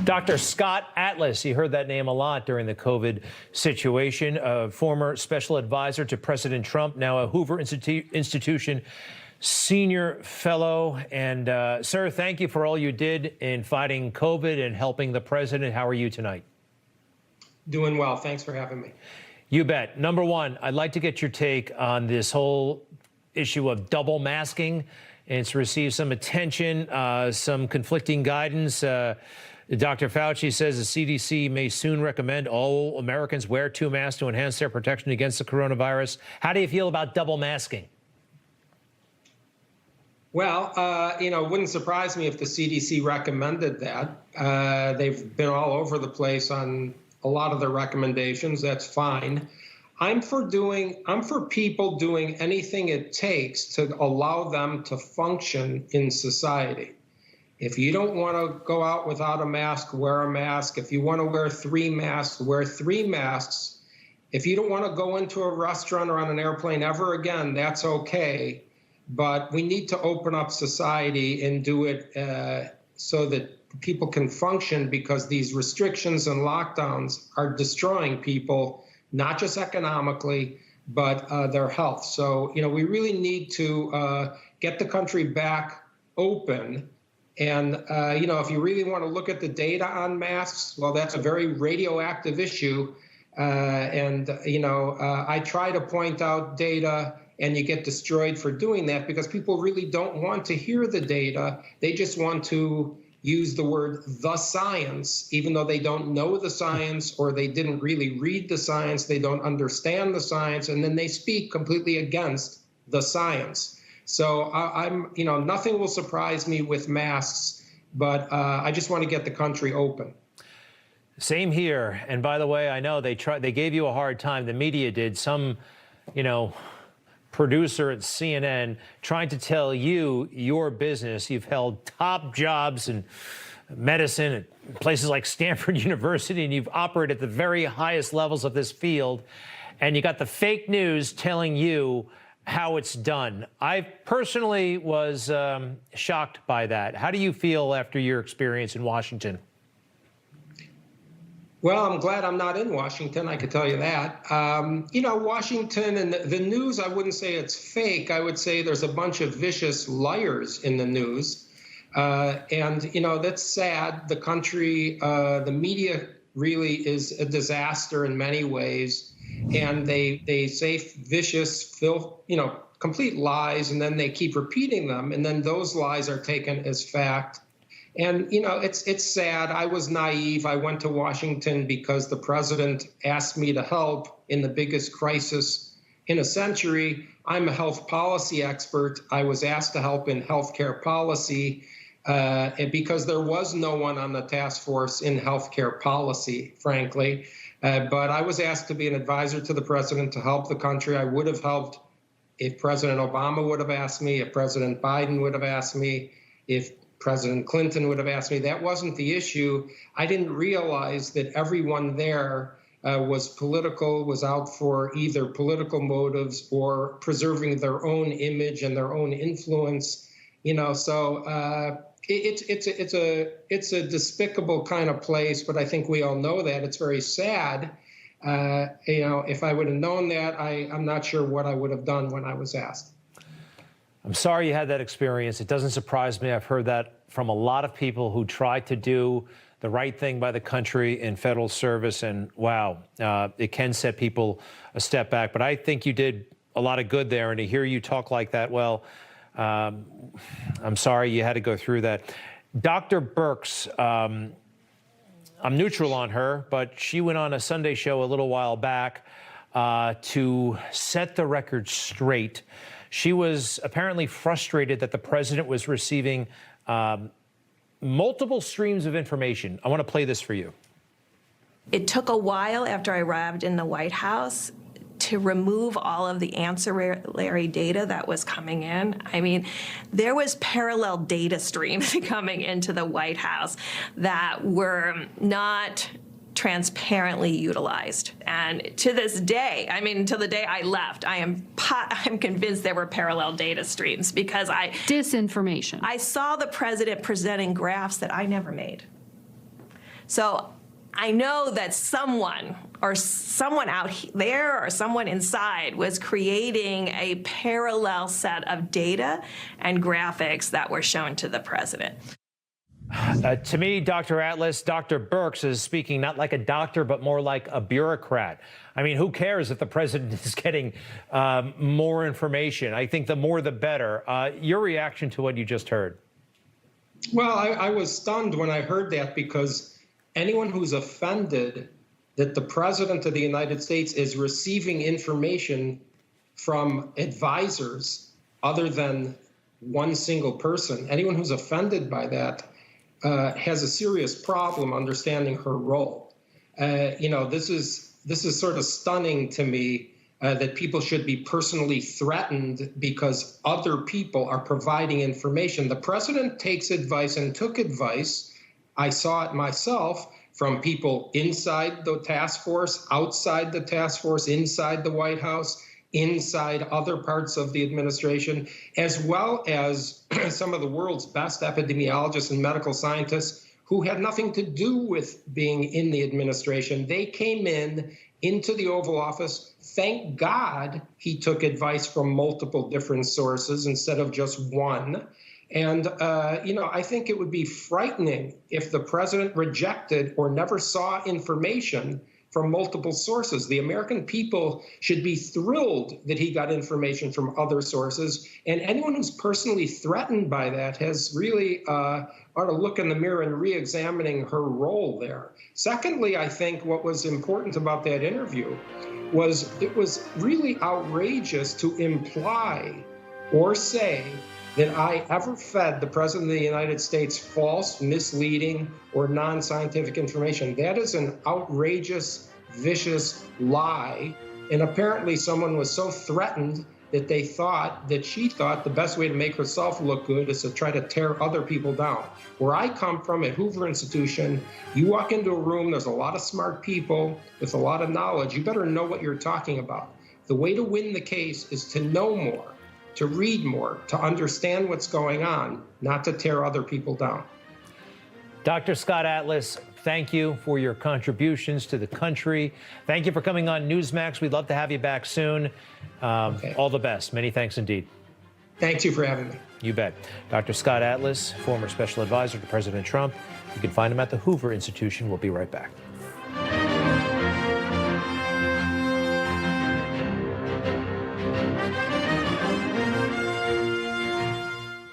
Dr. Scott Atlas, you heard that name a lot during the COVID situation, a former special advisor to President Trump, now a Hoover Institution senior fellow. And sir, thank you for all you did in fighting COVID and helping the president. How are you tonight? Doing well. Thanks for having me. You bet. Number one, I'd like to get your take on this whole issue of double masking. It's received some attention, some conflicting guidance. Dr. Fauci says the CDC may soon recommend all Americans wear 2 masks to enhance their protection against the coronavirus. How do you feel about double masking? Well, it wouldn't surprise me if the CDC recommended that. They've been all over the place on a lot of their recommendations. That's fine. I'm for people doing anything it takes to allow them to function in society. If you don't want to go out without a mask, wear a mask. If you want to wear 3 masks, wear 3 masks. If you don't want to go into a restaurant or on an airplane ever again, that's okay. But we need to open up society and do it so that people can function, because these restrictions and lockdowns are destroying people, not just economically, but their health. So, we really need to get the country back open. And, if you really want to look at the data on masks, well, that's a very radioactive issue. I try to point out data, and you get destroyed for doing that because people really don't want to hear the data. They just want to use the word "the science," even though they don't know the science, or they didn't really read the science, they don't understand the science, and then they speak completely against the science. So nothing will surprise me with masks, but I just want to get the country open. Same here. And by the way, I know they gave you a hard time. The media did. Some, producer at CNN trying to tell you your business. You've held top jobs in medicine at places like Stanford University, and you've operated at the very highest levels of this field. And you got the fake news telling you how it's done. I personally was shocked by that. How do you feel after your experience in Washington? Well, I'm glad I'm not in Washington, I can tell you that. Washington and the news, I wouldn't say it's fake. I would say there's a bunch of vicious liars in the news. That's sad. The country, the media really is a disaster in many ways. And they say vicious, complete lies, and then they keep repeating them. And then those lies are taken as fact. And, it's sad. I was naive. I went to Washington because the president asked me to help in the biggest crisis in a century. I'm a health policy expert. I was asked to help in healthcare policy because there was no one on the task force in healthcare policy, frankly. But I was asked to be an advisor to the president to help the country. I would have helped if President Obama would have asked me, if President Biden would have asked me, if President Clinton would have asked me. That wasn't the issue. I didn't realize that everyone there was political, was out for either political motives or preserving their own image and their own influence. It's a despicable kind of place, but I think we all know that. It's very sad. If I would have known that, I'm not sure what I would have done when I was asked. I'm sorry you had that experience. It doesn't surprise me. I've heard that from a lot of people who tried to do the right thing by the country in federal service. And wow, it can set people a step back. But I think you did a lot of good there. And to hear you talk like that, well, I'm sorry you had to go through that. Dr. Birx, I'm neutral on her, but she went on a Sunday show a little while back to set the record straight. She was apparently frustrated that the president was receiving multiple streams of information. I want to play this for you. It took a while after I arrived in the White House to remove all of the ancillary data that was coming in. I mean, there was parallel data streams coming into the White House that were not transparently utilized. And to this day, until the day I left, I'm convinced there were parallel data streams because disinformation. I saw the president presenting graphs that I never made. So I know that someone out there or someone inside was creating a parallel set of data and graphics that were shown to the president. To me, Dr. Atlas, Dr. Birx is speaking not like a doctor, but more like a bureaucrat. I mean, who cares if the president is getting more information? I think the more the better. Your reaction to what you just heard? Well, I was stunned when I heard that, because anyone who's offended that the president of the United States is receiving information from advisors other than one single person, anyone who's offended by that has a serious problem understanding her role. This is sort of stunning to me, that people should be personally threatened because other people are providing information. The president takes advice and took advice. I saw it myself from people inside the task force, outside the task force, inside the White House, inside other parts of the administration, as well as some of the world's best epidemiologists and medical scientists who had nothing to do with being in the administration. They came into the Oval Office. Thank God he took advice from multiple different sources instead of just one. And, I think it would be frightening if the president rejected or never saw information from multiple sources. The American people should be thrilled that he got information from other sources. And anyone who's personally threatened by that has really ought to look in the mirror and re-examining her role there. Secondly, I think what was important about that interview was it was really outrageous to imply or say that I ever fed the President of the United States false, misleading, or non-scientific information. That is an outrageous, vicious lie. And apparently someone was so threatened that she thought the best way to make herself look good is to try to tear other people down. Where I come from at Hoover Institution, you walk into a room, there's a lot of smart people with a lot of knowledge. You better know what you're talking about. The way to win the case is to know more, to read more, to understand what's going on, not to tear other people down. Dr. Scott Atlas, thank you for your contributions to the country. Thank you for coming on Newsmax. We'd love to have you back soon. Okay. All the best. Many thanks indeed. Thank you for having me. You bet. Dr. Scott Atlas, former special advisor to President Trump. You can find him at the Hoover Institution. We'll be right back.